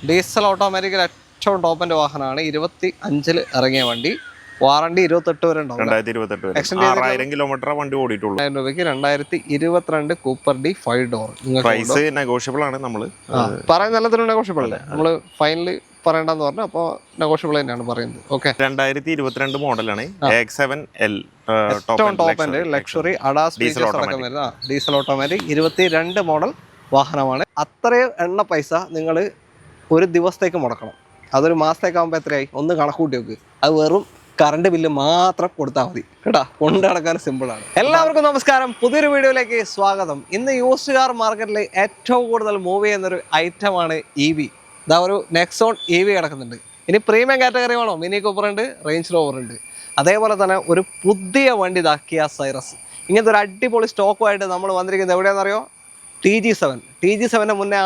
Diesel automatical ഏറ്റവും ടോപ്പിന്റെ വാഹനമാണ്. 25-ൽ ഇറങ്ങിയ വണ്ടി. വാറണ്ടി 28 വരെ ഉണ്ടാവും. 6000 കിലോമീറ്റർ വണ്ടി ഓടിയിട്ടുള്ളൂ. 1000 രൂപയ്ക്ക് 2022 Cooper D 5 door. Price negotiable ആണ്. നമ്മൾ പറയുന്ന എല്ലാത്തിനും നെഗോഷ്യബിൾ അല്ലേ? നമ്മൾ ഫൈനലി പറയണ്ടെന്ന് പറഞ്ഞു. അപ്പോൾ നെഗോഷ്യബിൾ തന്നെയാണ് പറയുന്നത്. ഓക്കെ, 2022 മോഡലാണ്. X7L ഏറ്റവും top end luxury ADAS features അടക്കം വരുന്ന ഡീസൽ ഓട്ടോമാറ്റിക് 22 മോഡൽ വാഹനമാണ്. അത്രയും എണ്ണ പൈസ നിങ്ങൾ ഒരു ദിവസത്തേക്ക് മുടക്കണം. അതൊരു മാസത്തേക്കാകുമ്പോൾ എത്രയായി ഒന്ന് കണക്കൂട്ടി വെക്ക്. അത് വെറും കറണ്ട് ബില്ല് മാത്രം കൊടുത്താൽ മതി കേട്ടോ. കൊണ്ട് നടക്കാൻ സിമ്പിളാണ്. എല്ലാവർക്കും നമസ്കാരം, പുതിയൊരു വീഡിയോയിലേക്ക് സ്വാഗതം. ഇന്ന് യൂസ്ഡ് കാർ മാർക്കറ്റിൽ ഏറ്റവും കൂടുതൽ മൂവ് ചെയ്യുന്നൊരു ഐറ്റമാണ് EV. ഇതാ ഒരു നെക്സോൺ EV കിടക്കുന്നുണ്ട്. ഇനി പ്രീമിയം കാറ്റഗറി വേണോ? മിനി കൂപ്പർ ഉണ്ട്, റേഞ്ച് റോവർ ഉണ്ട്. അതേപോലെ തന്നെ ഒരു പുതിയ വണ്ടി ഇതാ കിയ സൈറസ്. ഇങ്ങനത്തെ ഒരു അടിപൊളി സ്റ്റോക്കുമായിട്ട് നമ്മൾ വന്നിരിക്കുന്നത് എവിടെയാണെന്നറിയോ? TG7. TG7ൻ്റെ മുന്നേ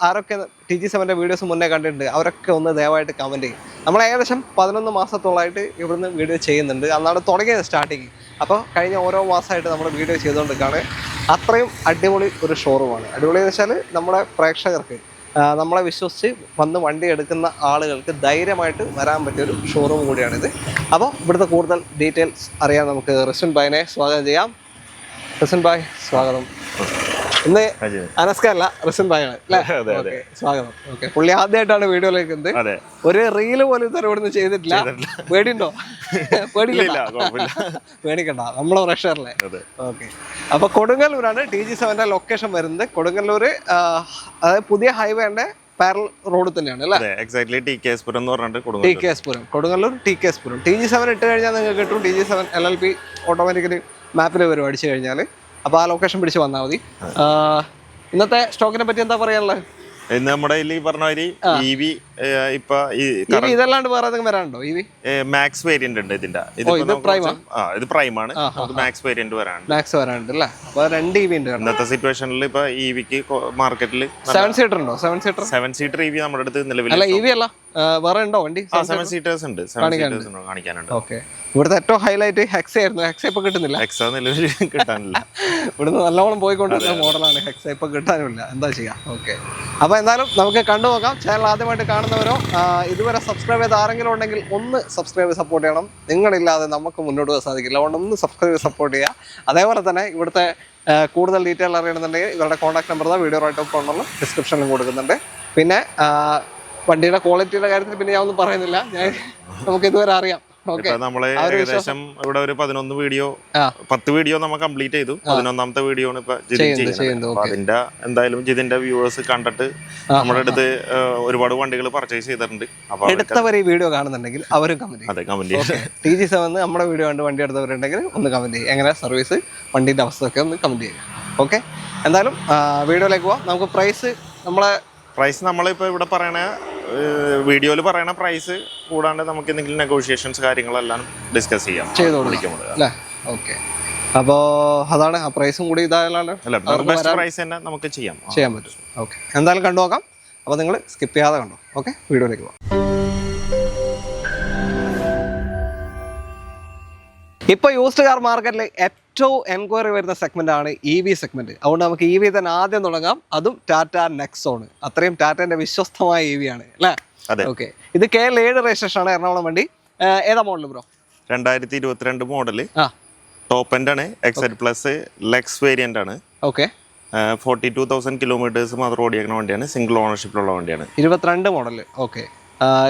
ആരൊക്കെ TG7ൻ്റെ വീഡിയോസ് മുന്നേ കണ്ടിട്ടുണ്ട് അവരൊക്കെ ഒന്ന് ദയവായിട്ട് കമൻറ്റ് ചെയ്യും. നമ്മൾ ഏകദേശം 11 മാസത്തോളമായിട്ട് ഇവിടുന്ന് വീഡിയോ ചെയ്യുന്നുണ്ട്. അന്നാണ് തുടങ്ങിയത് സ്റ്റാർട്ടിങ്. അപ്പോൾ കഴിഞ്ഞ ഓരോ മാസമായിട്ട് നമ്മൾ വീഡിയോ ചെയ്തുകൊണ്ടിരിക്കുകയാണ്. അത്രയും അടിപൊളി ഒരു ഷോറൂമാണ്. അടിപൊളി എന്ന് വെച്ചാൽ നമ്മുടെ പ്രേക്ഷകർക്ക് നമ്മളെ വിശ്വസിച്ച് വന്ന് വണ്ടി എടുക്കുന്ന ആളുകൾക്ക് ധൈര്യമായിട്ട് വരാൻ പറ്റിയൊരു ഷോറൂം കൂടിയാണിത്. അപ്പോൾ ഇവിടുത്തെ കൂടുതൽ ഡീറ്റെയിൽസ് അറിയാൻ നമുക്ക് റിസ്വൻ ഭായിനെ സ്വാഗതം ചെയ്യാം. റിസ്വൻ ഭായ് സ്വാഗതം. ഇന്ന് അനസ്കല്ല, റിസ്വൻ ഭായാണ് അല്ലേ? സ്വാഗതം. ഓക്കെ, പുള്ളി ആദ്യമായിട്ടാണ് വീഡിയോയിലേക്ക് എത്തുന്നത്. ഒരു റീല് പോലും ഇതുവരെ ഇവിടുന്ന് ചെയ്തിട്ടില്ല. പേടിയുണ്ടോ? പേടിക്കണ്ട, നമ്മളെ പ്രഷറിലെ. ഓക്കെ, അപ്പൊ കൊടുങ്ങല്ലൂരാണ് TG7ന്റെ ലൊക്കേഷൻ വരുന്നത്. കൊടുങ്ങല്ലൂര് അതായത് പുതിയ ഹൈവേന്റെ പാരലൽ റോഡ് തന്നെയാണ് അല്ലേ? എക്സാക്ട്ലി TKS പുരം എന്ന് പറഞ്ഞിട്ട് TKS പുരം, കൊടുങ്ങല്ലൂർ TKS പുരം. TG7 ഇട്ട് കഴിഞ്ഞാൽ നിങ്ങൾക്ക് കിട്ടും. TG7 LLP ഓട്ടോമാറ്റിക്കലി മാപ്പിൽ വരും അടിച്ചു കഴിഞ്ഞാൽ. അപ്പോൾ ആ ലൊക്കേഷൻ പിടിച്ച് വന്നാൽ മതി. ഇന്നത്തെ സ്റ്റോക്കിനെ പറ്റി എന്താ പറയാനുള്ളത്? ഇന്ന് നമ്മുടെ ഈ പറഞ്ഞ മാതിരി EV ഇപ്പൊ ഇതല്ലാണ്ട് വേറെ ഏതെങ്കിലും വരാനുണ്ടോ? EV മാക്സ് വേരിയന്റ് ഉണ്ട് ഇതിന്റെ. ഇത് പ്രൈം ആണ്. മാക്സ് വേരിയന്റ് വരാനുണ്ട് അല്ലേ? അപ്പൊ 2 EV ഉണ്ട് ഇന്നത്തെ സിറ്റുവേഷനിൽ. ഇപ്പൊ EVക്ക് മാർക്കറ്റിൽ 7 സീറ്റർ ഉണ്ടോ? 7 സീറ്റർ EV നമ്മുടെ അടുത്ത് നിലവിൽ അല്ല. EV അല്ല, വേറെ ഉണ്ടോ വണ്ടി? 7 സീറ്റേഴ്സ് ഉണ്ട്. കാണിക്കാനുണ്ട്. ഓക്കെ, ഇവിടുത്തെ ഏറ്റവും ഹൈലൈറ്റ് ഹെക്സ ആയിരുന്നു. ഹെക്സ ഇപ്പൊ കിട്ടുന്നില്ല. ഹെക്സ നിലവിൽ കിട്ടാനില്ല. ഇവിടുന്ന് നല്ലോണം പോയിക്കൊണ്ടിരുന്ന മോഡലാണ്. ഹെക്സ ഇപ്പൊ കിട്ടാനുമില്ല. എന്താ ചെയ്യാം? ഓക്കെ, അപ്പൊ എന്തായാലും നമുക്ക് കണ്ടുനോക്കാം. ചാനൽ ആദ്യമായിട്ട് കാണുന്നവരോ ഇതുവരെ സബ്സ്ക്രൈബ് ചെയ്ത് ആരെങ്കിലും ഉണ്ടെങ്കിൽ ഒന്ന് സബ്സ്ക്രൈബ് ചെയ്ത് സപ്പോർട്ട് ചെയ്യണം. നിങ്ങളില്ലാതെ നമുക്ക് മുന്നോട്ട് പോകാൻ സാധിക്കില്ല. അതുകൊണ്ട് ഒന്ന് സബ്സ്ക്രൈബ് ചെയ്ത് സപ്പോർട്ട് ചെയ്യുക. അതേപോലെ തന്നെ ഇവിടുത്തെ കൂടുതൽ ഡീറ്റെയിൽ അറിയണമെന്നുണ്ടെങ്കിൽ ഇവരുടെ contact number video right of ഉള്ള ഡിസ്ക്രിപ്ഷനിലും കൊടുക്കുന്നുണ്ട്. പിന്നെ വണ്ടിയുടെ ക്വാളിറ്റിയുടെ കാര്യത്തിൽ പിന്നെ ഞാൻ ഒന്നും പറയുന്നില്ല. നമുക്ക് ഇതുവരെ അറിയാം. നമ്മള് ഏകദേശം ഇവിടെ ഒരു 10 വീഡിയോ നമ്മൾ കംപ്ലീറ്റ് ചെയ്തു. 11ാമത്തെ വീഡിയോ ആണ് ഇപ്പൊ അതിന്റെ. എന്തായാലും ജിതിന്റെ വ്യൂവേഴ്സ് കണ്ടിട്ട് നമ്മുടെ അടുത്ത് ഒരുപാട് വണ്ടികൾ പർച്ചേസ് ചെയ്തിട്ടുണ്ട്. അപ്പൊ എടുത്തവർ ഈ വീഡിയോ കാണുന്നുണ്ടെങ്കിൽ അവരും കമന്റ് ചെയ്യും. TG7 നമ്മുടെ വീഡിയോ കണ്ട് വണ്ടി എടുത്തവരുണ്ടെങ്കിൽ ഒന്ന് കമന്റ് ചെയ്യും. എങ്ങനെ സർവീസ്, വണ്ടിന്റെ അവസ്ഥ ഒക്കെ ഒന്ന് കമന്റ് ചെയ്യും. ഓക്കെ, എന്തായാലും വീഡിയോയിലേക്ക് പോവാം. നമുക്ക് പ്രൈസ് നമ്മളിപ്പോ ഇവിടെ പറയണ വീഡിയോയിൽ പറയണ പ്രൈസ് കൂടാണ്ട് നമുക്ക് എന്തെങ്കിലും നെഗോഷിയേഷൻസ് കാര്യങ്ങളെല്ലാം ഡിസ്കസ് ചെയ്യാം. അല്ലേ? ഓക്കെ, അപ്പോൾ അതാണ് ആ പ്രൈസും കൂടി ഇതായാലും ബെസ്റ്റ് പ്രൈസ് തന്നെ നമുക്ക് ചെയ്യാൻ പറ്റും. ഓക്കെ, എന്തായാലും കണ്ടു നോക്കാം. അപ്പോൾ നിങ്ങൾ സ്കിപ്പ് ചെയ്യാതെ കണ്ടോ. ഓക്കെ, വീഡിയോയിലേക്ക് പോകാം. ഇപ്പോൾ യൂസ്ഡ് കാർ മാർക്കറ്റിൽ ഏറ്റവും എൻക്വയറി വരുന്ന സെഗ്മെന്റ് ആണ് EV സെഗ്മെന്റ്. അതുകൊണ്ട് നമുക്ക് EV തന്നെ ആദ്യം തുടങ്ങാം. അതും ടാറ്റ നെക്സോൺ. അത്രയും ടാറ്റന്റെ വിശ്വസ്തമായ EV ആണ് അല്ലേ? ഓക്കെ, ഇത് KL 7 രജിസ്ട്രേഷൻ ആണ്, എറണാകുളം വണ്ടി. ഏതാ model bro? 2022 model. Top end ആണ്. XZ+ ലെക്സ് വേരിയന്റ് ആണ്. ഓക്കെ, 42,000 കിലോമീറ്റേഴ്സ് മാത്രം ഓടിയേക്കുന്ന വണ്ടിയാണ്. സിംഗിൾ ഓണർഷിപ്പിലുള്ള വണ്ടിയാണ്. 22 മോഡൽ. ഓക്കെ,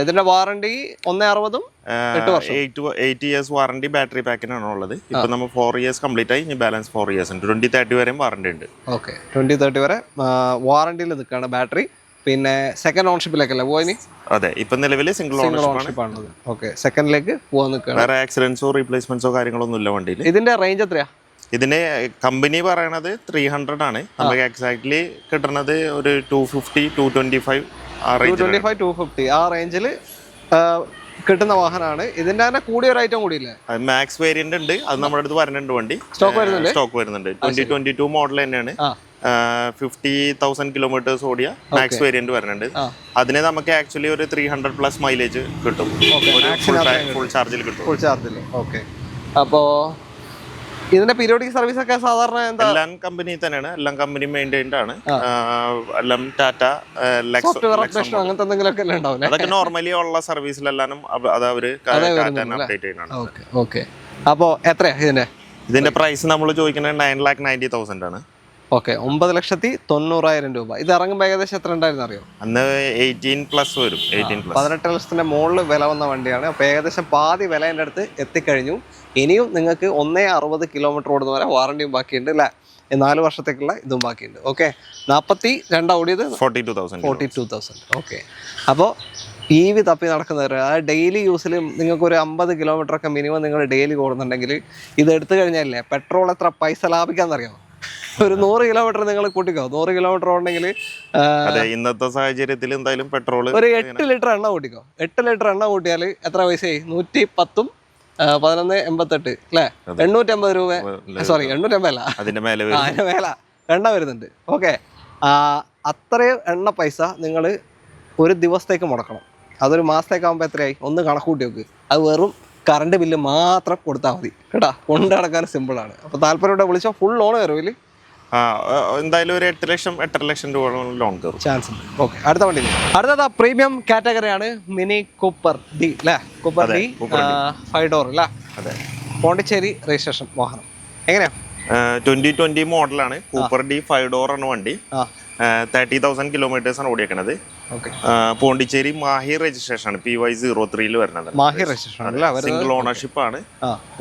ഇതിന്റെ വാറണ്ടി 160 8 ഇയേഴ്സ് വാറണ്ടി ബാറ്ററി പാക്കിനാണ് ഉള്ളത്. ഇപ്പൊ നമ്മൾ 4 ഇയേഴ്സ് കംപ്ലീറ്റ് ആയി. ഇനി ബാലൻസ് 4 ഇയേഴ്സ് ഉണ്ട്. 2030 വരെയും വാറണ്ടി ഉണ്ട്. ഓക്കെ, 2030 വരെ വാറണ്ടിയിൽ നിൽക്കുകയാണ് ബാറ്ററി. പിന്നെ സെക്കൻഡ് ഓണർഷിപ്പിലേക്കല്ലേ പോയി? അതെ, ഇപ്പൊ നിലവിൽ സിംഗിൾ ഓണർഷിപ്പ് ആണ്. ഓക്കെ, സെക്കൻഡിലേക്ക് പോകാൻ നിൽക്കുകയാണ്. വേറെ ആക്സിഡന്റ്സോ റീപ്ലേസ്മെന്റ്സോ കാര്യങ്ങളൊന്നും ഇല്ല വണ്ടിയിൽ. ഇതിന്റെ റേഞ്ച് എത്രയാ? ഇതിന് കമ്പനി പറയണത് 300 ആണ്. നമുക്ക് എക്സാക്ട്ലി കിട്ടുന്നത് ഒരു 250, 225 250 ആ റേഞ്ചിൽ കിട്ടുന്ന വാഹനമാണ്. ഇതിന്റെ തന്നെ കൂടിയ ഒരു ഐറ്റം കൂടിയില്ലേ? മാക്സ് വേരിയന്റ് ഉണ്ട്. അത് നമ്മുടെ അടുത്ത് വരുന്നുണ്ട്. വണ്ടി സ്റ്റോക്ക് വരുന്നുണ്ട്. 2022 മോഡൽ തന്നെയാണ്. 50,000 കിലോമീറ്റേഴ്സ് ഓടിയ മാക്സ് വേരിയന്റ് വരുന്നുണ്ട്. അതിന് നമുക്ക് ആക്ച്വലി ഒരു 300+ മൈലേജ് കിട്ടും. ഫുൾ ചാർജിൽ കിട്ടും. ഓക്കെ, അപ്പോൾ ഇതിന്റെ പീരിയോഡിക് സർവീസ് ഒക്കെ സാധാരണ എന്താ? എല്ലാം കമ്പനി തന്നെയാണ്, എല്ലാം കമ്പനി മെയിൻറ്റൈൻഡ് ആണ്. എല്ലാം ടാറ്റ സോഫ്റ്റ്വെയർ അപ്ഡേഷൻ അങ്ങനത്തെ എന്തെങ്കിലുമൊക്കെ ഉണ്ടാവും. അതൊക്കെ നോർമലി ഉള്ള സർവീസിലെല്ലാം അത് അവര് അപ്ഡേറ്റ് ചെയ്യുന്നതാണ്. ഓക്കെ. അപ്പോ എത്രയാ ഇതിന്റെ പ്രൈസ് നമ്മൾ ചോദിക്കുന്നത് 9,90,000 ആണ്. ഓക്കെ, 9,90,000 രൂപ. ഇത് ഇറങ്ങുമ്പോൾ ഏകദേശം എത്ര ഉണ്ടായിരുന്നു അറിയോ? അന്ന് 18+ വരും. 18 ലക്ഷത്തിന്റെ മുകളിൽ വില വന്ന വണ്ടിയാണ്. അപ്പോൾ ഏകദേശം പാതി വിലേൻ്റെ അടുത്ത് എത്തിക്കഴിഞ്ഞു. ഇനിയും നിങ്ങൾക്ക് 160 കിലോമീറ്റർ ഓടുന്ന വരെ വാറണ്ടിയും ബാക്കിയുണ്ട് അല്ലേ? 4 വർഷത്തേക്കുള്ള ഇതും ബാക്കിയുണ്ട്. ഓക്കെ, 42 ഓടിയത് 42,000. ഓക്കെ, അപ്പോൾ EV തപ്പി നടക്കുന്നവർ ഡെയിലി യൂസിൽ നിങ്ങൾക്കൊരു 50 കിലോമീറ്റർ ഒക്കെ മിനിമം നിങ്ങൾ ഡെയിലി ഓടുന്നുണ്ടെങ്കിൽ ഇത് എടുത്തു കഴിഞ്ഞാലേ പെട്രോൾ എത്ര പൈസ ലാഭിക്കാമെന്നറിയാമോ? ഒരു 100 കിലോമീറ്റർ നിങ്ങൾ കൂട്ടിക്കോ. 100 കിലോമീറ്റർ ഉണ്ടെങ്കിൽ ഇന്നത്തെ സാഹചര്യത്തിൽ എന്തായാലും പെട്രോൾ ഒരു 8 ലിറ്റർ എണ്ണ കൂട്ടിക്കോ. 8 ലിറ്റർ എണ്ണ കൂട്ടിയാൽ എത്ര പൈസയായി? 110 1188 അല്ലേ? 850 രൂപ. സോറി, 850 അല്ല, അതിന്റെ മേലെ എണ്ണ വരുന്നുണ്ട്. ഓക്കെ, അത്രയും എണ്ണ പൈസ നിങ്ങൾ ഒരു ദിവസത്തേക്ക് മുടക്കണം. അതൊരു മാസത്തേക്കാകുമ്പോൾ എത്രയായി? ഒന്ന് കണക്ക് കൂട്ടി നോക്ക്. അത് വെറും കറണ്ട് ബില്ല് മാത്രം കൊടുത്താൽ മതി കേട്ടോ. കൊണ്ട് നടക്കാൻ സിമ്പിളാണ്. അപ്പോൾ താല്പര്യം വിളിച്ചാൽ ഫുൾ ലോൺ കയറും. എന്തായാലും ഒരു 8 ലക്ഷം 8.5 ലക്ഷം രൂപ ലോൺ കയറും, ചാൻസ് ഉണ്ട്. ഓക്കെ, അടുത്ത വണ്ടി. അടുത്തത് പ്രീമിയം കാറ്റഗറിയാണ് മിനി കൂപ്പർ ഡി അല്ലേ? കൂപ്പർ ഡി 5 ഡോർ അല്ലേ? അതെ, പോണ്ടിച്ചേരി രജിസ്ട്രേഷൻ വാഹനം. എങ്ങനെയാ? 2020 മോഡലാണ്. കൂപ്പർ ഡി 5 ഡോർ ആണ് വണ്ടി. 30,000 കിലോമീറ്റേഴ്സ് ആണ് ഓടിയേക്കണത്. പോണ്ടിച്ചേരി മാഹി രജിസ്ട്രേഷൻ ആണ്. PY03 വരുന്നത്. മാഹി രജിസ്ട്രേഷൻ, സിംഗിൾ ഓണർഷിപ്പ് ആണ്.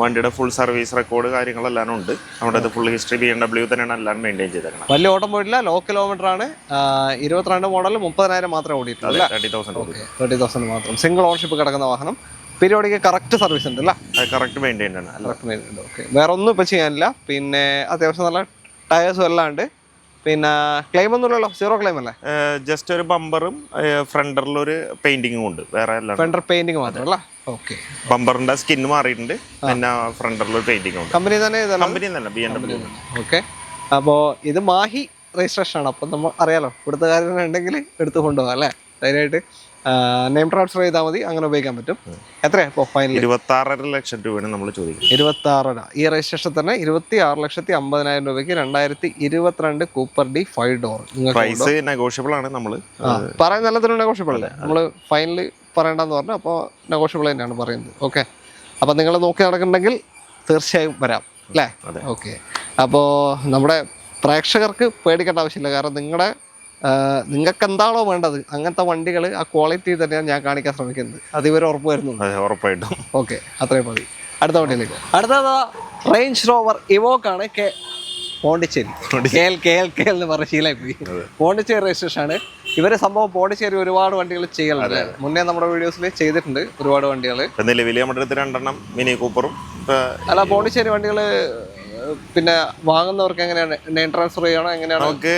വണ്ടിയുടെ ഫുൾ സർവീസ് റെക്കോർഡ് കാര്യങ്ങളെല്ലാം ഉണ്ട്. നമ്മുടെ ഫുൾ ഹിസ്റ്ററി BMW തന്നെയാണ് എല്ലാം മെയിൻറ്റെയിൻ ചെയ്തേക്കുന്നത്. വലിയ ഓട്ടം പോയിട്ടില്ല, ലോ കിലോമീറ്റർ ആണ്. 22 മോഡൽ 30,000 മാത്രമേ ഓടിയിട്ടുള്ളൂ. 30,000 മാത്രം. സിംഗിൾ ഓണർഷിപ്പ് കിടക്കുന്ന വാഹനം. പീരിയോഡിക്ക് കറക്റ്റ് സർവീസ് ഉണ്ട് അല്ലേ? കറക്റ്റ് മെയിൻറ്റെയിൻ ആണ്. ഓക്കെ, വേറെ ഒന്നും ഇപ്പം ചെയ്യാനില്ല. പിന്നെ അത്യാവശ്യം നല്ല ടയേഴ്സും എല്ലാം ഉണ്ട്. പിന്നെ ക്ലെയിം ഒന്നുമില്ലല്ലോ? സീറോ ക്ലെയിം അല്ലേ? ജസ്റ്റ് ഒരു ബമ്പറും ഫ്രണ്ടറിലൊരു പെയിന്റിങ്ങും ഉണ്ട്. വേറെ ഫ്രണ്ടർ പെയിന്റിങ് മാത്രമല്ല. ഓക്കെ, ബമ്പറിന്റെ സ്കിൻ മാറിയിട്ടുണ്ട്. പിന്നെ ഫ്രണ്ടറിൽ ഒരു പെയിന്റിംഗ് ഉണ്ട്. കമ്പനി തന്നെ BMW. ഓക്കെ, അപ്പോൾ ഇത് മാഹി രജിസ്ട്രേഷൻ ആണ്. അപ്പം നമ്മൾ അറിയാലോ, ഇവിടുത്തെ കാര്യം ഉണ്ടെങ്കിൽ എടുത്ത് കൊണ്ടുപോകാം അല്ലേ? ധൈര്യമായിട്ട് നെയിം ട്രാൻസ്ഫർ ചെയ്താൽ മതി, അങ്ങനെ ഉപയോഗിക്കാൻ പറ്റും. എത്രയാണ് ഇപ്പോൾ ഫൈനൽ? 26.5 ലക്ഷം രൂപയാണ് നമ്മൾ ചോദിക്കുന്നത്. 26. ഈ രജിസ്ട്രേഷൻ തന്നെ 26,50,000 രൂപയ്ക്ക് 2022 Cooper D 5 door. Price negotiable ആണ്. നമ്മൾ പറയുന്ന എല്ലാത്തിനും നെഗോഷ്യബിൾ അല്ലേ? നമ്മൾ ഫൈനൽ പറയേണ്ടെന്ന് പറഞ്ഞു, അപ്പോൾ നെഗോഷ്യബിൾ തന്നെയാണ് പറയുന്നത്. ഓക്കെ, അപ്പോൾ നിങ്ങൾ നോക്കി നടക്കുന്നുണ്ടെങ്കിൽ തീർച്ചയായും വരാം അല്ലേ? ഓക്കെ, അപ്പോൾ നമ്മുടെ പ്രേക്ഷകർക്ക് പേടിക്കേണ്ട ആവശ്യമില്ല. കാരണം നിങ്ങൾക്ക് എന്താണോ വേണ്ടത് അങ്ങനത്തെ വണ്ടികൾ ആ ക്വാളിറ്റി തന്നെയാണ് ഞാൻ കാണിക്കാൻ ശ്രമിക്കുന്നത്. അത് ഇവർ ഉറപ്പ് വരുന്നുണ്ട്. ഉറപ്പായിട്ടും. ഓക്കെ, അത്രയും മതി. അടുത്ത വണ്ടിയിലേക്ക്. അടുത്തത് റേഞ്ച് റോവർ ഇവോക്കാണ്. പോണ്ടിച്ചേരി KL എന്ന് പറഞ്ഞ ശീലമായി പോയി. പോണ്ടിച്ചേരി രജിസ്ട്രേഷൻ ആണ്. ഇവര് സംഭവം പോണ്ടിച്ചേരി ഒരുപാട് വണ്ടികൾ ചെയ്യലുണ്ട്. മുന്നേ നമ്മുടെ വീഡിയോസിൽ ചെയ്തിട്ടുണ്ട് ഒരുപാട് വണ്ടികൾ. നിലവിൽ നമ്മുടെ അടുത്ത് 2 മിനി കൂപ്പറും. അല്ല, പോണ്ടിച്ചേരി വണ്ടികൾ പിന്നെ വാങ്ങുന്നവർക്ക് എങ്ങനെയാണ് നെയിം ട്രാൻസ്ഫർ ചെയ്യണോ? എങ്ങനെയാണ്? നമുക്ക്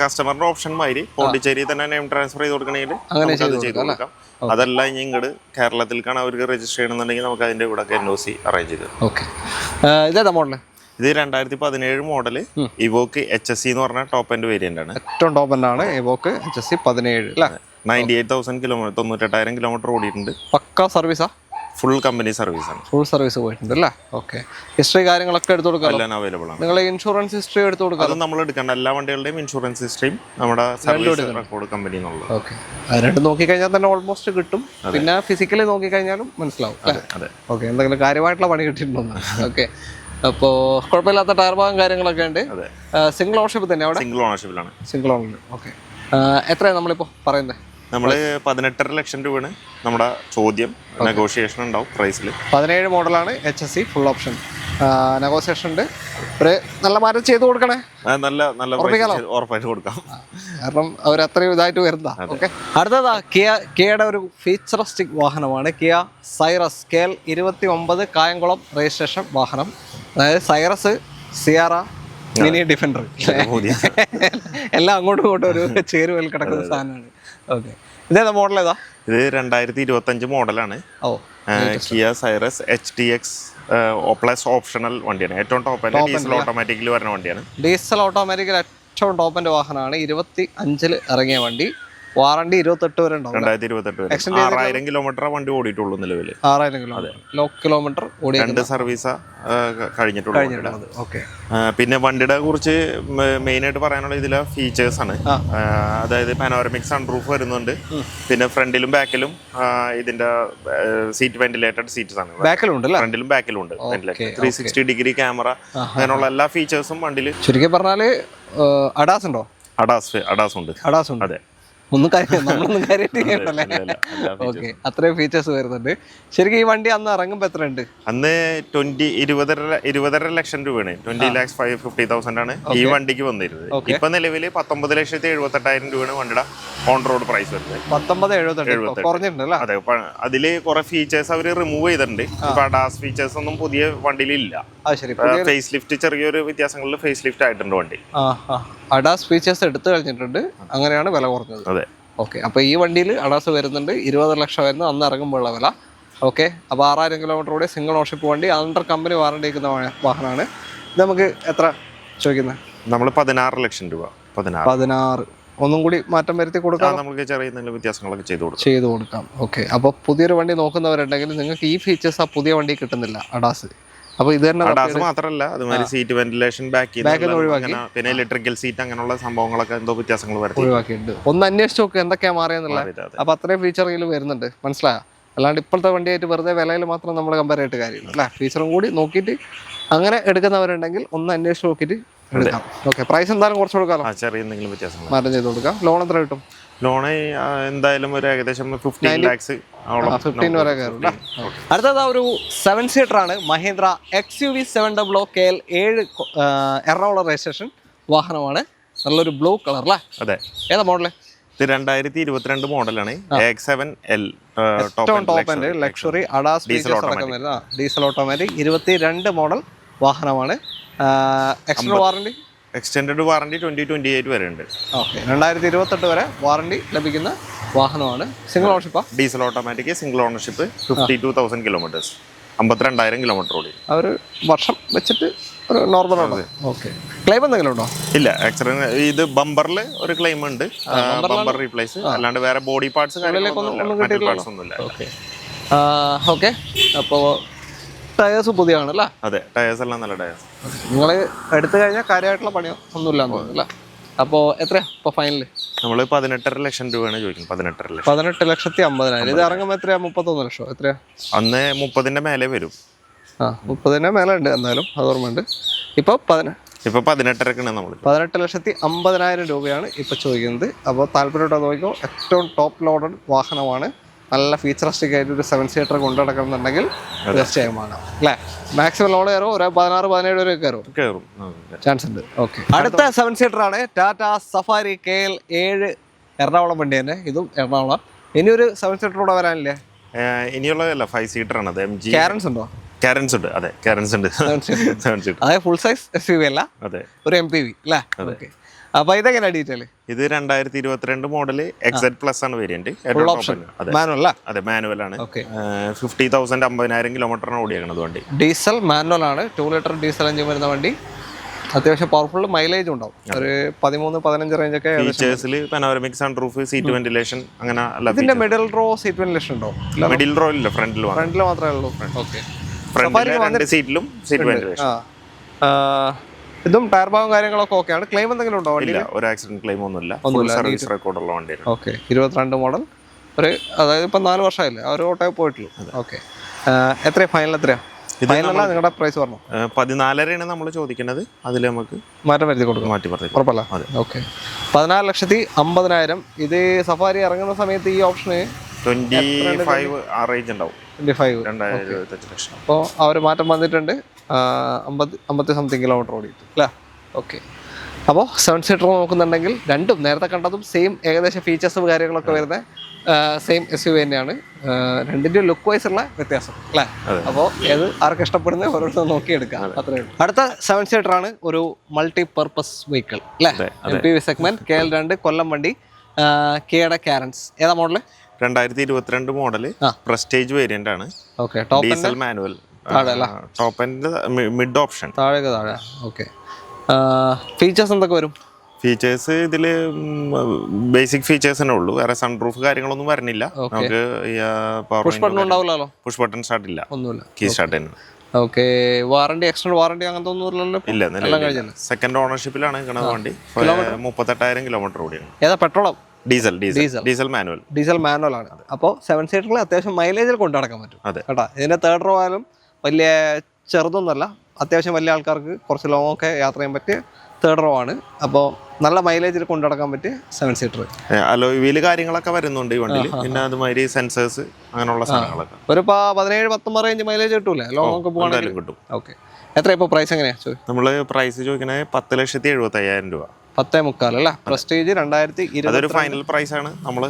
കസ്റ്റമറിന്റെ ഓപ്ഷൻ മാതിരി പോണ്ടിച്ചേരി തന്നെ നെയിം ട്രാൻസ്ഫർ ചെയ്ത് കൊടുക്കണമെങ്കിൽ അങ്ങനെ ചെയ്ത് കൊടുക്കാം. അതല്ല, ഇനി ഇങ്ങോട്ട് കേരളത്തിലേക്കാണ് അവർക്ക് രജിസ്റ്റർ ചെയ്യണമെന്നുണ്ടെങ്കിൽ നമുക്ക് അതിന്റെ കൂടെ NOC അറേഞ്ച് ചെയ്ത്. ഓക്കെ, ഇതേതാ മോഡല്? ഇത് 2017 മോഡല് ഇവോക്ക് HSC എന്ന് പറഞ്ഞ ടോപ്പ് എൻഡ് വേരിയന്റ് ആണ്. ഏറ്റവും ടോപ്പ് എൻഡ് ആണ് ഇവോക്ക് HSC 17 അല്ലേ? 98,000 കിലോമീറ്റർ 98,000 കിലോമീറ്റർ ഓടിയിട്ടുണ്ട്. പക്ക സർവീസാ? ഫുൾ കമ്പനി സർവീസ് ആണ്. ഫുൾ സർവീസ് പോയിട്ടുണ്ട് അല്ലേ? ഓക്കെ, ഹിസ്റ്ററി കാര്യങ്ങളൊക്കെ എടുത്തു കൊടുക്കാം. എല്ലാം അവൈലബിൾ ആണ്. നിങ്ങൾ ഇൻഷുറൻസ് ഹിസ്റ്ററി എടുത്തു കൊടുക്കാം. അത് നമ്മൾ എടുക്കേണ്ട എല്ലാ വണ്ടികളുടെയും ഇൻഷുറൻസ് ഹിസ്റ്ററിയും നമ്മുടെ സർവീസ് റെക്കോർഡ് കമ്പനി എന്നുള്ളത്. ഓക്കെ, രണ്ടും നോക്കിക്കഴിഞ്ഞാൽ തന്നെ ഓൾമോസ്റ്റ് കിട്ടും. പിന്നെ ഫിസിക്കലി നോക്കിക്കഴിഞ്ഞാലും മനസ്സിലാവും. അതെ. ഓക്കെ, എന്തെങ്കിലും കാര്യമായിട്ടുള്ള പണി കിട്ടിയിട്ടുണ്ടോ? ഓക്കെ, അപ്പോൾ കുഴപ്പമില്ലാത്ത ടയർ ഭാഗം കാര്യങ്ങളൊക്കെ ഉണ്ട്. സിംഗിൾ ഓണർഷിപ്പ് തന്നെ അവിടെ? സിംഗിൾ ഓണർഷിപ്പിലാണ്. Single owner. ഓക്കെ, എത്രയാണ് നമ്മളിപ്പോൾ പറയുന്നത്? നമ്മൾ 18.5 ലക്ഷം രൂപയാണ് നമ്മുടെ ചോദ്യം. നെഗോഷിയേഷൻ ഉണ്ടാവും പ്രൈസിൽ. 17 മോഡലാണ് HSC ഫുൾ ഓപ്ഷൻ. നെഗോസിയേഷൻ ഉണ്ട്. ഒരു നല്ല മാറ്റം ചെയ്ത് കൊടുക്കണേ. നല്ല ഉറപ്പായിട്ട് കൊടുക്കാം. കാരണം അവർ അത്രയും ഇതായിട്ട് വരുന്നതാ. ഓക്കെ, അടുത്തതാ കിയയുടെ ഒരു ഫീച്ചറിസ്റ്റിക് വാഹനമാണ് Kia Cyrus. KL 29 Kayamkulam registration വാഹനം. അതായത് സൈറസ്, സിയാറ, മിനി ഡിഫൻഡർ എല്ലാം അങ്ങോട്ടും ഇങ്ങോട്ടും ഒരു ചേരുവയിൽ കിടക്കുന്ന സാധനമാണ്. ഓക്കെ, ഇതേതാ മോഡൽ? ഏതാ ഇത്? 2025 മോഡലാണ്. Kia Cyrus HTX plus optional വണ്ടിയാണ്. ഏറ്റവും ടോപ്പ് ഡീസൽ ഓട്ടോമാറ്റിക്കലി വരുന്ന വണ്ടിയാണ്. ഡീസൽ ഓട്ടോമാറ്റിക്കൽ ഏറ്റവും ടോപ്പിന്റെ വാഹനമാണ്. 25 ഇറങ്ങിയ വണ്ടി. വാറണ്ടി 28 വരെ ഉണ്ടാവും. 2028 വരെ 6000 കിലോമീറ്റർ വണ്ടി ഓടിയിട്ടുള്ളൂ നിലവിൽ. 6000 കിലോമീറ്റർ ലോ കിലോമീറ്റർ ഓടി 2 സർവീസ് കഴിഞ്ഞിട്ടുള്ളൂ. ഓക്കെ. പിന്നെ വണ്ടിയുടെ കുറിച്ച് മെയിൻ ആയിട്ട് പറയാനുള്ള ഇതിലെ ഫീച്ചേഴ്സ് ആണ്. അതായത് പാനോരമിക് സൺറൂഫ് വരുന്നുണ്ട്. പിന്നെ ഫ്രണ്ടിലും ബാക്കിലും ഇതിന്റെ സീറ്റ് വെന്റിലേറ്റഡ് സീറ്റ്സ് ആണ്. ഫ്രണ്ടിലും ബാക്കിലും ഉണ്ട് വെന്റിലേറ്റഡ്. 360 ഡിഗ്രി ക്യാമറ അങ്ങനെയുള്ള എല്ലാ ഫീച്ചേഴ്സും വണ്ടിയിൽ. ചുരുക്കി പറഞ്ഞാല് അഡാസ് ഉണ്ടോ? അഡാസ് ഉണ്ട്. അതെ. നമ്മളൊന്നും കാര്യമായിട്ട് ഓക്കെ. അത്രയും ഫീച്ചേഴ്സ് വരുന്നുണ്ട്. ശരിക്കും ഈ വണ്ടി അന്ന് ഇറങ്ങുമ്പോൾ എത്ര ഉണ്ട്? അന്ന് 20 ലക്ഷം രൂപയാണ്. 20,50,000 ആണ് ഈ വണ്ടിക്ക് വന്നിരുന്നത്. ഇപ്പൊ നിലവിൽ 19,78,000 രൂപയാണ് വണ്ടിയുടെ ഓൺ റോഡ് പ്രൈസ് വരുന്നത്. 19,78 അതെ. അതില് കുറെ ഫീച്ചേഴ്സ് അവർ റിമൂവ് ചെയ്തിട്ടുണ്ട്. ഇപ്പൊ അഡാസ് ഫീച്ചേഴ്സ് ഒന്നും പുതിയ വണ്ടിയിലില്ല. ഫേസ് ലിഫ്റ്റ് ചെറിയൊരു വ്യത്യാസങ്ങളിൽ ഫേസ് ലിഫ്റ്റ് ആയിട്ടുണ്ട് വണ്ടി. അഡാസ് ഫീച്ചേഴ്സ് എടുത്തു കഴിഞ്ഞിട്ടുണ്ട്. അങ്ങനെയാണ് വില കുറഞ്ഞത്. അതെ. ഓക്കെ. അപ്പോൾ ഈ വണ്ടിയിൽ അഡാസ് വരുന്നുണ്ട്. 20 ലക്ഷം വരുന്നത് അന്ന് ഇറങ്ങുമ്പോഴുള്ള വില. ഓക്കെ. അപ്പോൾ 6000 കിലോമീറ്റർ കൂടെ സിംഗിൾ ഓണർഷിപ്പ് വണ്ടി, അണ്ടർ കമ്പനി വാറണ്ടി വയ്ക്കുന്ന വാഹനമാണ്. ഇത് നമുക്ക് എത്ര ചോദിക്കുന്നത്? നമ്മൾ 16 ലക്ഷം രൂപ. 16. ഒന്നും കൂടി മാറ്റം വരുത്തി കൊടുക്കാം. നമുക്ക് ചെറിയ വ്യത്യാസങ്ങളൊക്കെ ചെയ്തു കൊടുക്കാം. ഓക്കെ. അപ്പോൾ പുതിയൊരു വണ്ടി നോക്കുന്നവരുണ്ടെങ്കിൽ നിങ്ങൾക്ക് ഈ ഫീച്ചേഴ്സ് ആ പുതിയ വണ്ടി കിട്ടുന്നില്ല അഡാസ്. അപ്പോൾ ഇത് തന്നെ അഡാസ് മാത്രമല്ല, അതുമാതിരി സീറ്റ് വെന്റിലേഷൻ പിന്നെ ഇലക്ട്രിക്കൽ സീറ്റ് അങ്ങനെയുള്ള സംഭവങ്ങളൊക്കെ എന്തോ വ്യത്യാസങ്ങൾ ഒഴിവാക്കിയിട്ടുണ്ട്. ഒന്ന് അന്വേഷിച്ച് നോക്കുക എന്തൊക്കെയാണ് മാറിയെന്നുള്ളത്. അപ്പോൾ അത്രയും ഫീച്ചർ ഇതിൽ വരുന്നുണ്ട്. മനസ്സിലായോ? അല്ലാണ്ട് ഇപ്പോഴത്തെ വണ്ടിയായിട്ട് വെറുതെ വിലയിൽ മാത്രം നമ്മൾ കമ്പയർ ചെയ്തിട്ട് കാര്യമില്ല അല്ലേ. ഫീച്ചറും കൂടി നോക്കിയിട്ട് അങ്ങനെ എടുക്കുന്നവരുണ്ടെങ്കിൽ ഒന്ന് അന്വേഷിച്ച് നോക്കിയിട്ട് എടുക്കാം. ഓക്കെ. പ്രൈസ് എന്തായാലും കുറച്ച് കൊടുക്കാം. ചെറിയ എന്തെങ്കിലും വ്യത്യാസങ്ങൾ മാറ്റം ചെയ്ത് കൊടുക്കാം. ലോൺ എത്ര കിട്ടും? ലോണ് എന്തായാലും ഒരു ഏകദേശം 15 lakhs 15 വരെ കയറും. അടുത്തത് ഒരു 7 സീറ്റർ ആണ്. Mahindra XUV 700 KL 7 Ernakulam registration വാഹനമാണ്. നല്ലൊരു ബ്ലൂ കളർ അല്ലേ? അതെ. ഏതാ മോഡല്? ഇത് 2022 മോഡലാണ്. X7L top end luxury ADAS features അടക്കം വരുന്ന ഡീസൽ ഓട്ടോമാറ്റിക് 22 മോഡൽ വാഹനമാണ്. Extend warranty? എക്സ്റ്റൻഡഡ് വാറണ്ടി 2028 വരെ ഉണ്ട്. ഓക്കെ. 2028 വരെ വാറണ്ടി ലഭിക്കുന്ന വാഹനമാണ്. Single ownership, diesel automatic, single ownership, 52,000 kilometres, 52,000 kilometre ഓടി. ഒരു വർഷം വെച്ചിട്ട് ഒരു നോർമൽ ആണ്. ഓക്കെ. ക്ലെയിം എന്തെങ്കിലും ഉണ്ടോ? ഇല്ല. ആക്സിഡന്റ് ഇത് ബമ്പറിൽ ഒരു ക്ലെയിം ഉണ്ട്. ബമ്പർ റീപ്ലേസ് അല്ലാണ്ട് വേറെ ബോഡി പാർട്സ് ഒന്നുമില്ല. ഓക്കെ. അപ്പോൾ ടയേഴ്സ് പുതിയതാണ് അല്ലേ? അതെ. ടയേഴ്സ് എല്ലാം നല്ല ടയേഴ്സ്. നിങ്ങൾ എടുത്തു കഴിഞ്ഞാൽ കാര്യമായിട്ടുള്ള പണിയോ ഒന്നുമില്ലാന്ന് തോന്നുന്നു അല്ലേ? അപ്പോൾ എത്രയാ ഇപ്പോൾ ഫൈനല്? നമ്മൾ 18.5 ലക്ഷം രൂപയാണ് ചോദിക്കുന്നത്. 18,50,000. ഇത് ഇറങ്ങുമ്പോൾ എത്രയാ? 31 ലക്ഷം. എത്രയാ? അന്ന് 30ന്റെ മേലെ വരും. 30ന്റെ മേലെ ഉണ്ട് എന്തായാലും, അത് ഓർമ്മയുണ്ട്. ഇപ്പോൾ 18.5 നമ്മൾ 18,50,000 രൂപയാണ് ഇപ്പോൾ ചോദിക്കുന്നത്. അപ്പോൾ താല്പര്യമായിട്ട് നോക്കിക്കോ. ഏറ്റവും ടോപ്പ് ലോഡഡ് വാഹനമാണ്. നല്ല ഫീച്ചറിസ്റ്റിക് ആയിട്ട് ഒരു 7 സീറ്റർ കൊണ്ടു നടക്കണമെന്നുണ്ടെങ്കിൽ തീർച്ചയായും വാങ്ങാം അല്ലേ? മാക്സിമം ലോഡ് കയറും ഒരു 16-17 വരെ കയറും ചാൻസ് ഉണ്ട്. ഓക്കെ. അടുത്ത 7 സീറ്റർ ആണ് ടാറ്റ സഫാരി KL 7 എറണാകുളം വണ്ടി തന്നെ. ഇതും എറണാകുളം. ഇനിയൊരു 7 സീറ്റർ കൂടെ വരാനില്ലേ? ഇനിയുള്ളതല്ല 5 സീറ്റർ ആണ്. കാരൻസ് ഉണ്ടോ? കാരൻസ് ഉണ്ട്. അതെ, കാരൻസ് ഉണ്ട്. അതെ. ഫുൾ സൈസ് SUV അല്ല, അതെ, ഒരു MPV അല്ലേ? ഓക്കെ. അപ്പോൾ ഇതെങ്ങനെ ഡീറ്റെയിൽ? ഇത് 2022 മോഡൽ XZ+ ആണ് വേരിയന്റ്. അതെ, മാനുവൽ ആണ്. 50,000 50,000 കിലോമീറ്ററാണ് ഓടിയേക്കുന്നത് വണ്ടി. ഡീസൽ മാനുവൽ ആണ്. 2 ലിറ്റർ ഡീസൽ എഞ്ചിൻ വരുന്ന വണ്ടി. അത്യാവശ്യം പവർഫുൾ മൈലേജ് ഉണ്ടാവും. ഒരു 13-15 റേഞ്ച് ഒക്കെ. ഫീച്ചേഴ്സിൽ പാനോരമിക് സൺറൂഫ്, സീറ്റ് വെന്റിലേഷൻ അങ്ങനെ. ഇതിന്റെ മിഡിൽ റോ സീറ്റ് വെന്റിലേഷൻ ഉണ്ടോ? മിഡിൽ റോ ഇല്ല, ഫ്രണ്ടിൽ മാത്രമേ ഉള്ളൂ. ഓക്കെ. ഫ്രണ്ടിലെ 2 സീറ്റിലും സീറ്റ് വെന്റിലേഷൻ. ഇതും ടയർ ഭാഗം കാര്യങ്ങളൊക്കെ ഓക്കെയാണ്. ക്ലെയിം എന്തെങ്കിലും ഉണ്ടോ? ഇല്ല, ഒരു ആക്സിഡന്റ് ക്ലെയിം ഒന്നുമില്ല. സർവീസ് റെക്കോർഡ് ഉള്ള വണ്ടിയാണ്. ഓക്കെ. 22 മോഡൽ. അതായത് ഇപ്പം 4 വർഷമായില്ലേ ആ ഒരു ഓട്ടോ പോയിട്ടുള്ളൂ. ഓക്കെ. എത്രയാ ഫൈനൽ? എത്രയാ ഫൈനലല്ല നിങ്ങളുടെ പ്രൈസ് പറഞ്ഞു? 14,000 നമ്മൾ ചോദിക്കുന്നത്. അതിൽ നമുക്ക് മാറ്റം വരുത്തി കൊടുക്കും. ഉറപ്പല്ല? ഓക്കെ. 14,50,000. ഇത് സഫാരി ഇറങ്ങുന്ന സമയത്ത് ഈ ഓപ്ഷന് 25 ആ റേഞ്ച് ഉണ്ടാവും. 25. അപ്പോൾ അവർ മാറ്റം വന്നിട്ടുണ്ട്. 50 സംതിങ് കിലോമീറ്റർ ഓടിയിട്ട് അല്ലേ? ഓക്കെ. അപ്പോൾ 7 സീറ്റർ നോക്കുന്നുണ്ടെങ്കിൽ രണ്ടും നേരത്തെ കണ്ടതും സെയിം ഏകദേശം ഫീച്ചേഴ്സും കാര്യങ്ങളൊക്കെ വരുന്ന സെയിം SUV തന്നെയാണ്. രണ്ടിൻ്റെ ലുക്ക് വൈസ് ഉള്ള വ്യത്യാസം അല്ലേ? അപ്പോൾ ഏത് ആർക്ക് ഇഷ്ടപ്പെടുന്ന ഓരോരുത്തർ നോക്കിയെടുക്കാം. അത്രേ ഉള്ളൂ. അടുത്ത 7 സീറ്റർ ആണ്. ഒരു മൾട്ടി പർപ്പസ് വെഹിക്കിൾ അല്ലേ? MPV segment. KL 2 കൊല്ലം വണ്ടി. കിയയുടെ കാരൻസ്. ഏതാ മോഡല്? 2022 മോഡല്. പ്രസ്റ്റേജ് വേരിയന്റ് ആണ്. Okay. Diesel manual. Top end mid option. താഴെ. ഓക്കെ. ഫീച്ചേഴ്സ് എന്തൊക്കെ വരും? ഫീച്ചേഴ്സ് ഇതില് ബേസിക് ഫീച്ചേഴ്സ് തന്നെ ഉള്ളൂ. വേറെ സൺറൂഫ് കാര്യങ്ങളൊന്നും വരുന്നില്ല. നമുക്ക് പുഷ് ബട്ടൺ സ്റ്റാർട്ട് ഇല്ല, കീ സ്റ്റാർട്ട് തന്നെ. ഓക്കെ, വാറണ്ടി എക്സ്റ്റൻഡ് വാറണ്ടി അങ്ങനത്തെ ഒന്നും ഇല്ല. സെക്കൻഡ് ഓണർഷിപ്പിലാണ് വണ്ടി. 38,000 കിലോമീറ്റർ ഓടിയാണ്. ഏതാ പെട്രോളോ ഡീസൽ മാനുവൽ ആണ്. അപ്പോൾ 7 സീറ്ററിൽ അത്യാവശ്യം മൈലേജിൽ കൊണ്ടു നടക്കാൻ പറ്റും കേട്ടോ. ഇതിന്റെ തേർഡ് റോ ആയാലും വലിയ ചെറുതൊന്നുമല്ല, അത്യാവശ്യം വലിയ ആൾക്കാർക്ക് കുറച്ച് ലോങ് ഒക്കെ യാത്ര ചെയ്യാൻ പറ്റിയ തേർഡ് റോ ആണ്. അപ്പോൾ നല്ല മൈലേജിൽ കൊണ്ടു നടക്കാൻ പറ്റിയ 7 സീറ്റർ. അലോയ് വീല് കാര്യങ്ങളൊക്കെ വരുന്നുണ്ട് ഈ വണ്ടിയിൽ. പിന്നെ അതുമാതിരി സെൻസേഴ്സ് അങ്ങനെയുള്ള സാധനങ്ങളൊക്കെ ഒരു 17-19 റേഞ്ച് മൈലേജ് കിട്ടൂലേ ലോങ് ഒക്കെ പോകാൻ കിട്ടും. ഓക്കെ, എത്ര ഇപ്പോൾ പ്രൈസ് എങ്ങനെയാ? നമ്മള് പ്രൈസ് ചോദിക്കുന്നത് 10,75,000 രൂപ. 10.25 അല്ലേ? പ്രസ്റ്റീജ് 2020 അതൊരു ഫൈനൽ പ്രൈസ് ആണ്. നമ്മള്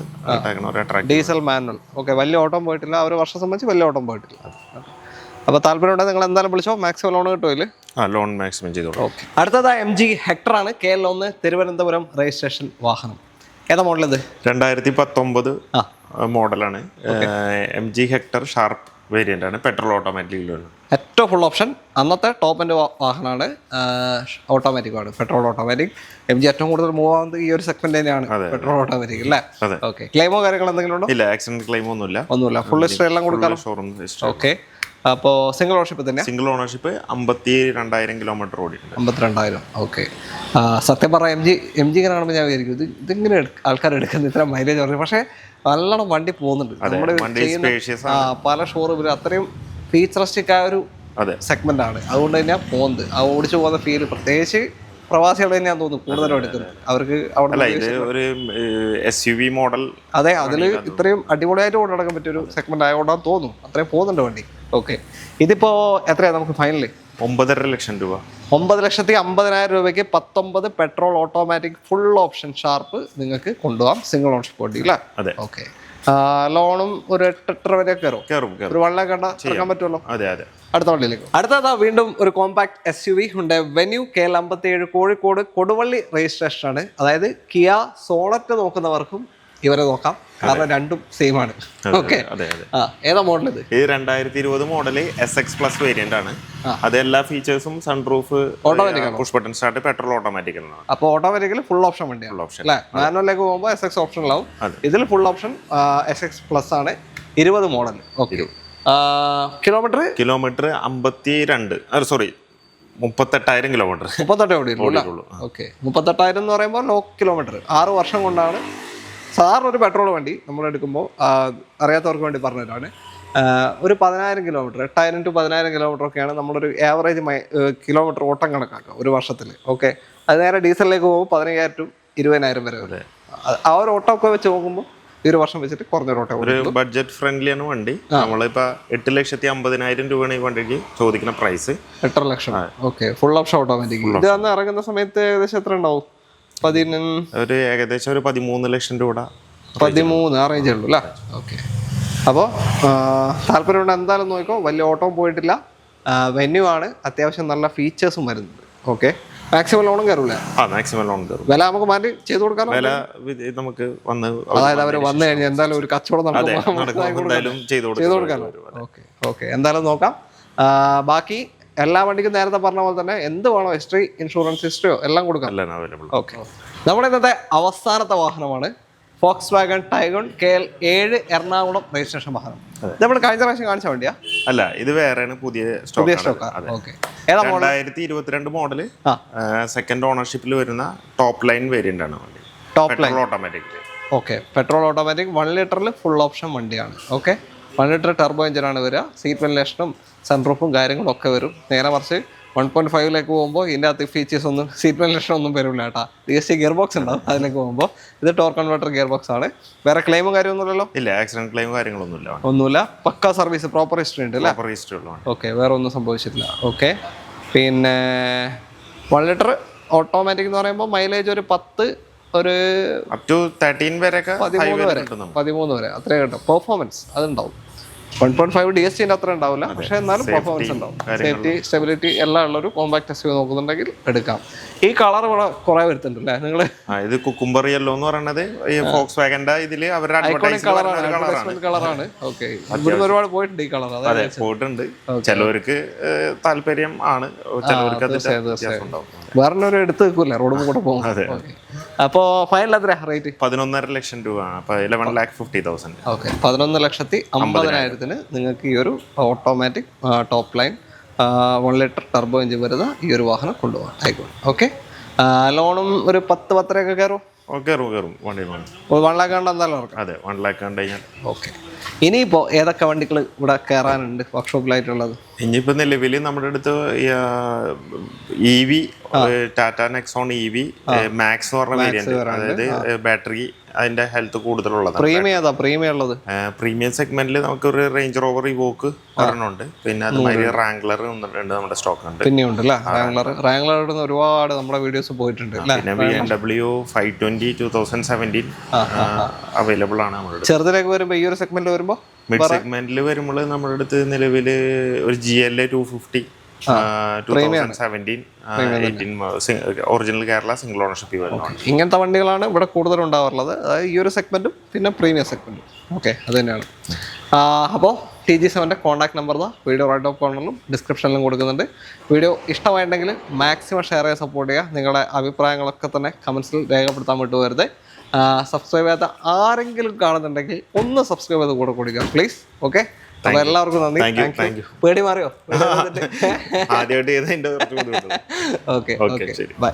ഡീസൽ മാനുവൽ. ഓക്കെ, വലിയ ഓട്ടം പോയിട്ടില്ല, ഒരു വർഷം സംബന്ധിച്ച് വലിയ ഓട്ടം പോയിട്ടില്ല. അപ്പോൾ താല്പര്യമുണ്ടെങ്കിൽ നിങ്ങൾ എന്തായാലും വിളിച്ചോ, മാക്സിമം ലോൺ കിട്ടുമല്ലേ? ലോൺ മാക്സിമം ചെയ്തോളൂ. ഓക്കെ, അടുത്തത് MG ഹെക്ടർ ആണ്. KL1 തിരുവനന്തപുരം രജിസ്ട്രേഷൻ വാഹനം. ഏതാ മോഡൽ ഇത്? 2019 മോഡലാണ്. MG ഹെക്ടർ ഷാർപ്പ് വേരിയന്റ് ആണ്. Petrol automatic. ഏറ്റവും ഫുൾ ഓപ്ഷൻ അന്നത്തെ ടോപ്പ് എൻഡ് വാഹനമാണ്. ഓട്ടോമാറ്റിക് ആണ്, പെട്രോൾ ഓട്ടോമാറ്റിക്. MG ഏറ്റവും കൂടുതൽ മൂവ് ആവുന്നത് ഈ ഒരു സെഗ്മെന്റ് തന്നെയാണ്, പെട്രോൾ ഓട്ടോമാറ്റിക് അല്ലേ? ഓക്കെ, ക്ലെയിമോ കാര്യങ്ങൾ എന്തെങ്കിലും ഉണ്ടോ? ഇല്ല, ആക്സിഡന്റ് ക്ലെയിമോ ഒന്നുമില്ല. ഫുൾ ഹിസ്റ്ററി എല്ലാം കൊടുക്കാം. ഓക്കെ, അപ്പോൾ സിംഗിൾ ഓണർഷിപ്പ് തന്നെ? Single ownership. 52,000 കിലോമീറ്റർ ഓടിയിട്ടുണ്ട്. 52,000. ഓക്കെ, സത്യം പറഞ്ഞാൽ MG ഇങ്ങനെ കാണുമ്പോൾ ഞാൻ വിചാരിക്കും ഇതിങ്ങനെ ആൾക്കാർ എടുക്കുന്നത് ഇത്ര മൈലേജ് പറഞ്ഞു. പക്ഷേ നല്ലോണം വണ്ടി പോകുന്നുണ്ട്. നമ്മുടെ പല ഷോറൂമിലും അത്രയും ഫീച്ചറിസ്റ്റിക് ആയ ഒരു സെഗ്മെന്റ് ആണ്. അതുകൊണ്ട് തന്നെ പോകുന്നത് ആ ഓടിച്ചു പോകുന്ന ഫീല്, പ്രത്യേകിച്ച് പ്രവാസികൾ തന്നെയാന്ന് തോന്നുന്നു കൂടുതലും എടുക്കുന്നത്. അവർക്ക് ഒരു SUV മോഡൽ. അതെ, അതിൽ ഇത്രയും അടിപൊളിയായിട്ട് കൊണ്ട് നടക്കാൻ പറ്റിയ ഒരു സെഗ്മെന്റ് ആയതുകൊണ്ടാണ് തോന്നുന്നു അത്രയും പോകുന്നുണ്ട് വണ്ടി. ഓക്കെ, ഇതിപ്പോ എത്രയാ നമുക്ക് ഫൈനല്? 9.5 ലക്ഷം രൂപ. 9,50,000 രൂപയ്ക്ക് 19 petrol automatic full option sharp നിങ്ങൾക്ക് കൊണ്ടുപോകാം. സിംഗിൾ ഓണർഷിപ്പ് വണ്ടി അല്ലേ? അതെ. ഓക്കെ, ലോണും ഒരു 8.5 വരെ കയറും. ഒരു 1 lakh ഇറക്കാൻ പറ്റുമല്ലോ. അടുത്ത വണ്ടിയിലേക്ക്. അടുത്തതാ വീണ്ടും ഒരു കോമ്പാക്ട് SUV ഉണ്ട്. Venue KL57 Kozhikode Koduvally registration ആണ്. അതായത് കിയ സോണറ്റ് നോക്കുന്നവർക്കും ഇവരെ നോക്കാം, കാരണം രണ്ടും സെയിം ആണ്. ഓക്കെ, ഏതാ മോഡൽ ഇത്? 2020 മോഡല് SX പ്ലസ് വേരിയന്റ് ആണ്. അത് എല്ലാ ഫീച്ചേഴ്സും sunroof, push button start, petrol automatic ആണ്. അപ്പോൾ ഓട്ടോമാറ്റിക്കലി ഫുൾ ഓപ്ഷൻ വണ്ടിയാണ് അല്ലേ? മാനുവലിലേക്ക് പോകുമ്പോൾ SX ഓപ്ഷനിലാവും. ഇതിൽ ഫുൾ ഓപ്ഷൻ SX പ്ലസ് ആണ്. 20 മോഡൽ. Okay, kilometre 38,000 kilometre. 38 ഓടിയുള്ളൂ. ഓക്കെ, 38,000 എന്ന് പറയുമ്പോൾ ലോ കിലോമീറ്റർ. 6 വർഷം കൊണ്ടാണ് സാറിന് ഒരു പെട്രോൾ വണ്ടി നമ്മൾ എടുക്കുമ്പോൾ, അറിയാത്തവർക്ക് വേണ്ടി പറഞ്ഞതാണ്, ഒരു 10,000 കിലോമീറ്റർ, 8,000 to 10,000 കിലോമീറ്റർ ഒക്കെയാണ് നമ്മളൊരു ആവറേജ് കിലോമീറ്റർ ഓട്ടം കണക്കാക്കുക ഒരു വർഷത്തിൽ. ഓക്കെ, അത് നേരെ ഡീസലിലേക്ക് പോകുമ്പോൾ 15,000 to 20,000 വരെ. ആ ഒരു ഓട്ടമൊക്കെ വെച്ച് നോക്കുമ്പോൾ ഈ ഒരു വർഷം വെച്ചിട്ട് കുറഞ്ഞൊരു ഓട്ടം. ഒരു ബഡ്ജറ്റ് ഫ്രണ്ട്ലി ആണ് വണ്ടി. നമ്മളിപ്പോ 8,50,000 രൂപയാണ് ഈ വണ്ടിക്ക് ചോദിക്കുന്ന price. 8.5 lakh. Okay, full option automatic. ഇത് അന്ന് ഇറങ്ങുന്ന സമയത്ത് ഏകദേശം എത്ര ഉണ്ടാവും? ഏകദേശം ഒരു 13 ലക്ഷം രൂപ. 13 ആ റേഞ്ച് ഉള്ളൂ അല്ലേ? ഓക്കെ, അപ്പോൾ താല്പര്യമുണ്ട് എന്തായാലും നോക്കിക്കോ. വലിയ ഓട്ടം പോയിട്ടില്ല, വെന്യൂ ആണ്, അത്യാവശ്യം നല്ല ഫീച്ചേഴ്സും വരുന്നുണ്ട്. ഓക്കെ, മാക്സിമം ലോണും കയറൂല? മാക്സിമം ലോൺ കയറും. വില നമുക്ക് മാറ്റി ചെയ്ത് കൊടുക്കാം. വില നമുക്ക് അതായത് അവർ വന്നു കഴിഞ്ഞാൽ എന്തായാലും ഒരു കച്ചവടം ചെയ്ത് കൊടുക്കാമല്ലോ. ഓക്കെ ഓക്കെ, എന്തായാലും നോക്കാം. ബാക്കി എല്ലാ വണ്ടിക്കും നേരത്തെ പറഞ്ഞ പോലെ തന്നെ എന്ത് വേണോ, ഹിസ്റ്ററി, ഇൻഷുറൻസ് ഹിസ്റ്ററിയോ എല്ലാം കൊടുക്കാം. ഓക്കെ, നമ്മുടെ ഇന്നത്തെ അവസാനത്തെ വാഹനമാണ് Volkswagen Taigun KL7 Ernakulam registration വാഹനം. ഇത് നമ്മൾ കഴിഞ്ഞ പ്രാവശ്യം കാണിച്ച വണ്ടിയാ? അല്ല, ഇത് വേറെയാണ്, പുതിയ സ്റ്റോക്ക്. 2022 മോഡല്, സെക്കൻഡ് ഓണർഷിപ്പിൽ വരുന്ന ടോപ്പ് ലൈൻ വേരിയന്റ് ആണ് വണ്ടി. Top line automatic. Okay, petrol automatic 1 ലിറ്ററിൽ ഫുൾ ഓപ്ഷൻ വണ്ടിയാണ്. ഓക്കെ, 1 ലിറ്റർ ടെർബോ എഞ്ചിനാണ് വരിക. സീറ്റ് വെന്റിലേഷനും സൺറൂഫും കാര്യങ്ങളും ഒക്കെ വരും. നേരെ മറിച്ച് 1.5 പോകുമ്പോൾ ഇതിൻ്റെ അകത്ത് ഫീച്ചേഴ്സ് ഒന്നും, സീറ്റ് വെന്റിലേഷൻ ഒന്നും വരില്ല കേട്ടോ. DSG ഗിയർ ബോക്സ് ഉണ്ടാവും അതിലേക്ക് പോകുമ്പോൾ. ഇത് ടോർക്ക് കൺവേർട്ടർ ഗിയർ ബോക്സ് ആണ്. വേറെ ക്ലെയിമും കാര്യമൊന്നുമില്ലല്ലോ? ഇല്ല, ആക്സിഡന്റ് ക്ലെയിം കാര്യങ്ങളൊന്നുമില്ല. ഒന്നുമില്ല, പക്ക സർവീസ്, പ്രോപ്പർ ഹിസ്റ്ററി ഉണ്ട് അല്ലേ? ഓക്കെ, വേറെ ഒന്നും സംഭവിച്ചിട്ടില്ല. ഓക്കെ, പിന്നെ 1 ലിറ്റർ ഓട്ടോമാറ്റിക് എന്ന് പറയുമ്പോൾ മൈലേജ് ഒരു 10, ഒരു 13 വരെ 13 വരെ അത്രയും കിട്ടും. പെർഫോമൻസ് അതുണ്ടാവും. 1.5 DSGന്റെ അത്ര ഉണ്ടാവില്ല, പക്ഷെ എന്നാലും പെർഫോമൻസ് ഉണ്ടാവും. സേഫ്റ്റി, സ്റ്റെബിലിറ്റി എല്ലാം ഉള്ളൊരു കോമ്പാക്ട് SUV നോക്കുന്നുണ്ടെങ്കിൽ എടുക്കാം. ഈ കളർ കുറെ വരുത്തുന്നുണ്ടല്ലേ നിങ്ങൾ? ഇത് കുക്കുംബർ യെല്ലോ എന്ന് പറയുന്നത് ഈ ഫോക്സ് വാഗന്റെ ഇതില് അവരുടെ കളറാണ്. ഓക്കെ, ഇവിടുന്ന് ഒരുപാട് പോയിട്ടുണ്ട് ഈ കളർ. പോയിട്ടുണ്ട്. ചിലവർക്ക് താല്പര്യം ആണ്, ചിലവർക്ക് വേറെ എടുത്ത് വെക്കൂല റോഡ് കൂടെ പോകും. അപ്പോൾ ഫൈനൽ എത്രയാ റേറ്റ്? 11.5 ലക്ഷം രൂപയാണ്. അപ്പോൾ 11,50,000. ഓക്കെ, 11,50,000 നിങ്ങൾക്ക് ഈ ഒരു automatic top line 1 litre turbo engine വരുന്ന ഈ ഒരു വാഹനം കൊണ്ടുപോകാം. ആയിക്കോട്ടെ. ഓക്കെ, ലോണും ഒരു 10-10 കയറും. കയറും. 1 ലാഖ് കണ്ട് എന്തായാലും ഇറക്കാം. അതെ, 1 ലാഖ് കണ്ട് കഴിഞ്ഞാൽ. ഓക്കെ, ഇനിയിപ്പോൾ ഏതൊക്കെ വണ്ടികൾ ഇവിടെ കയറാനുണ്ട് വർക്ക്ഷോപ്പിലായിട്ടുള്ളത്? ഇനിയിപ്പോൾ നിലവിൽ നമ്മുടെ അടുത്ത് EV, Tata Nexon EV max എന്ന് പറഞ്ഞ വേരിയന്റ്, അതായത് ബാറ്ററി അതിന്റെ ഹെൽത്ത് കൂടുതലുള്ളതാണ്. പ്രീമിയം ഉള്ളത് പ്രീമിയം സെഗ്മെന്റിൽ നമുക്ക് ഒരു റേഞ്ച് റോവർ ഇവോക്ക് ഒരെണ്ണമുണ്ട്. പിന്നെ അതുമാതിരി റാംഗ്ലർ ഉണ്ട് നമ്മുടെ സ്റ്റോക്ക് ഉണ്ട്. പിന്നെ ഉണ്ടല്ലേ റാംഗ്ലർ ഒരുപാട് നമ്മുടെ വീഡിയോസ് പോയിട്ടുണ്ട്. പിന്നെ BMW 520 2017 അവൈലബിൾ ആണ് നമ്മുടെ അടുത്ത്. ചെറുതിലേക്ക് വരുമ്പോൾ ഈ ഒരു സെഗ്മെന്റ് വരുമ്പോൾ മിഡ് സെഗ്മെന്റിൽ വരുമ്പോൾ നമ്മുടെ അടുത്ത് നിലവിൽ ഒരു GLA 250 2017 original Kerala single ownership വരുന്നതാണ്. ഇങ്ങനത്തെ വണ്ടികളാണ് ഇവിടെ കൂടുതൽ ഉണ്ടാവാറുള്ളത്, അതായത് ഈ ഒരു സെഗ്മെന്റും പിന്നെ പ്രീമിയം സെഗ്മെന്റും. ഓക്കെ, അത് തന്നെയാണ്. അപ്പോൾ TG7 contact number video right of കോർണറിലും ഡിസ്ക്രിപ്ഷനിലും കൊടുക്കുന്നുണ്ട്. വീഡിയോ ഇഷ്ടമായിട്ടുണ്ടെങ്കിൽ മാക്സിമം ഷെയർ ചെയ്ത് സപ്പോർട്ട് ചെയ്യുക. നിങ്ങളുടെ അഭിപ്രായങ്ങളൊക്കെ തന്നെ കമൻസിൽ രേഖപ്പെടുത്താൻ വിട്ടുപോകരുത്. സബ്സ്ക്രൈബ് ചെയ്യാത്ത ആരെങ്കിലും കാണുന്നുണ്ടെങ്കിൽ ഒന്ന് സബ്സ്ക്രൈബ് ചെയ്ത് കൂടെ കൊടുക്കുക പ്ലീസ്. ഓക്കെ, അപ്പോൾ എല്ലാവർക്കും നന്ദി. പേടി മാറിയോ? ആദ്യമായിട്ട് ഓക്കെ, ബൈ.